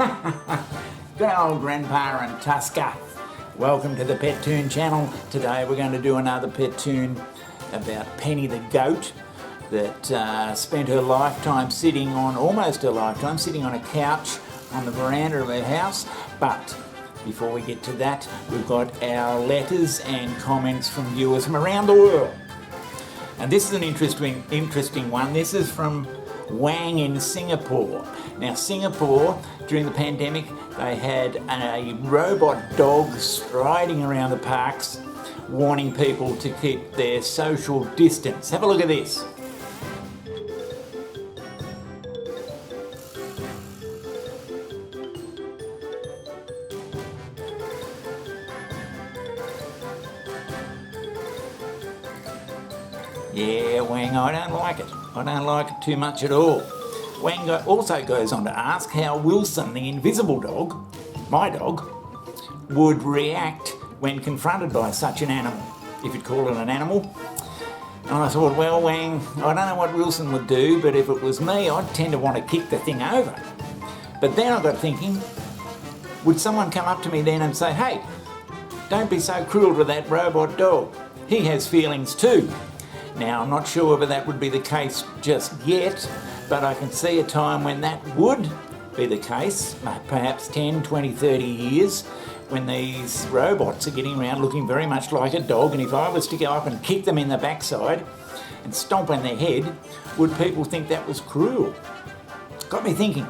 Good old Grandpa and Tusker. Welcome to the Pet Toon Channel. Today we're going to do another pet toon about Penny the goat that spent her lifetime sitting on, almost her lifetime, sitting on a couch on the veranda of her house. But before we get to that, we've got our letters and comments from viewers from around the world. And this is an interesting one. This is from Wang in Singapore. Now, Singapore, during the pandemic, they had a robot dog striding around the parks, warning people to keep their social distance. Have a look at this. Yeah, Wang, I don't like it. I don't like it too much at all. Wang also goes on to ask how Wilson, the invisible dog, my dog, would react when confronted by such an animal, if you'd call it an animal. And I thought, well, Wang, I don't know what Wilson would do, but if it was me, I'd tend to want to kick the thing over. But then I got thinking, would someone come up to me then and say, hey, don't be so cruel to that robot dog. He has feelings too. Now, I'm not sure whether that would be the case just yet, but I can see a time when that would be the case, perhaps 10, 20, 30 years, when these robots are getting around looking very much like a dog, and if I was to go up and kick them in the backside and stomp on their head, would people think that was cruel? Got me thinking.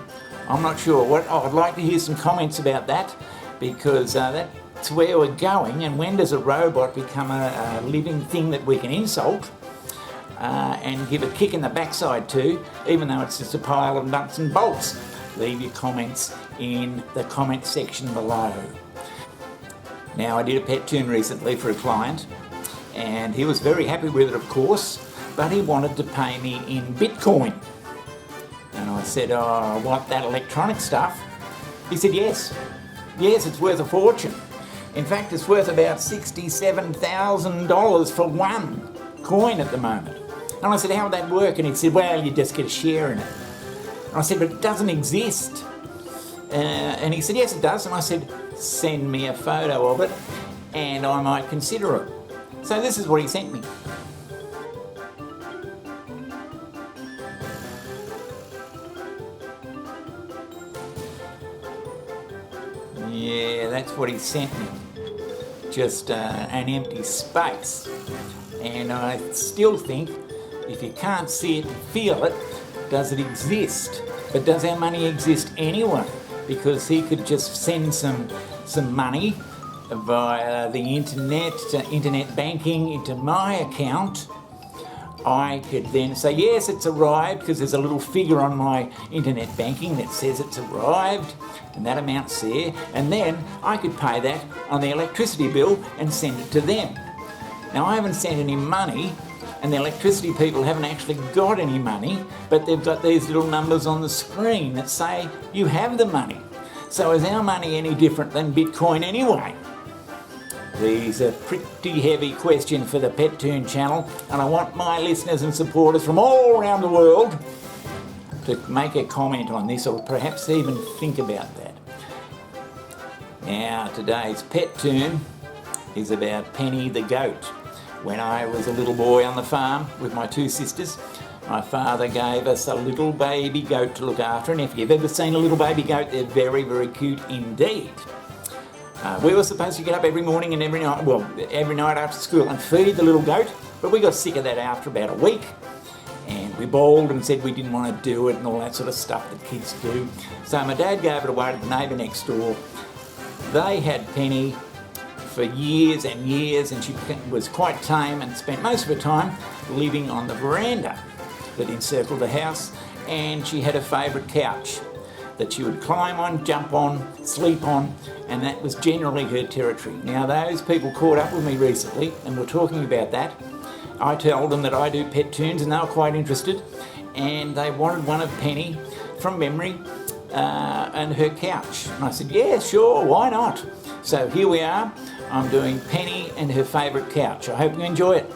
I'm not sure. I'd like to hear some comments about that, because that's where we're going. And when does a robot become a living thing that we can insult and give a kick in the backside to, even though it's just a pile of nuts and bolts? Leave your comments in the comment section below. Now, I did a pet toon recently for a client, and he was very happy with it, of course, but he wanted to pay me in Bitcoin. And I said, oh, what, that electronic stuff? He said, yes. Yes, it's worth a fortune. In fact, it's worth about $67,000 for one coin at the moment. And I said, how would that work? And he said, well, you just get a share in it. And I said, but it doesn't exist. And he said, yes, it does. And I said, send me a photo of it and I might consider it. So this is what he sent me. Yeah, that's what he sent me. Just an empty space. And I still think, if you can't see it and feel it, does it exist? But does our money exist anyway? Because he could just send some money via the internet banking into my account. I could then say, yes, it's arrived, because there's a little figure on my internet banking that says it's arrived, and that amount's there. And then I could pay that on the electricity bill and send it to them. Now, I haven't sent any money, and the electricity people haven't actually got any money, but they've got these little numbers on the screen that say you have the money. So is our money any different than Bitcoin anyway? These are pretty heavy question for the Pet Toon Channel, and I want my listeners and supporters from all around the world to make a comment on this, or perhaps even think about that. Now, today's pet toon is about Penny the goat. When I was a little boy on the farm with my two sisters, my father gave us a little baby goat to look after, and if you've ever seen a little baby goat, they're very, very cute indeed. We were supposed to get up every morning and every night after school and feed the little goat, but we got sick of that after about a week, and we bawled and said we didn't want to do it and all that sort of stuff that kids do. So my dad gave it away to the neighbour next door. They had Penny for years and years, and she was quite tame and spent most of her time living on the veranda that encircled the house, and she had a favourite couch that she would climb on, jump on, sleep on, and that was generally her territory. Now, those people caught up with me recently and were talking about that. I told them that I do pet toons, and they were quite interested, and they wanted one of Penny from memory and her couch. And I said, yeah, sure, why not? So here we are. I'm doing Penny and her favourite couch. I hope you enjoy it.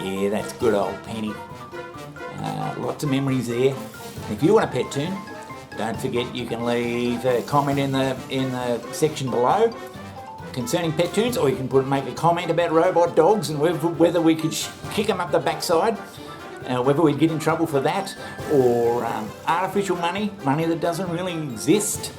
Yeah, that's good old Penny. Lots of memories there. If you want a pet toon, don't forget you can leave a comment in the section below concerning pet toons, or you can make a comment about robot dogs and whether we could kick them up the backside, whether we'd get in trouble for that, or artificial money that doesn't really exist.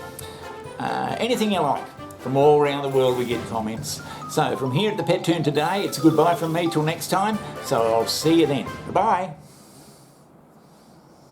Anything you like. From all around the world we get comments. So from here at the Pet Toon today, it's a goodbye from me till next time. So I'll see you then. Goodbye.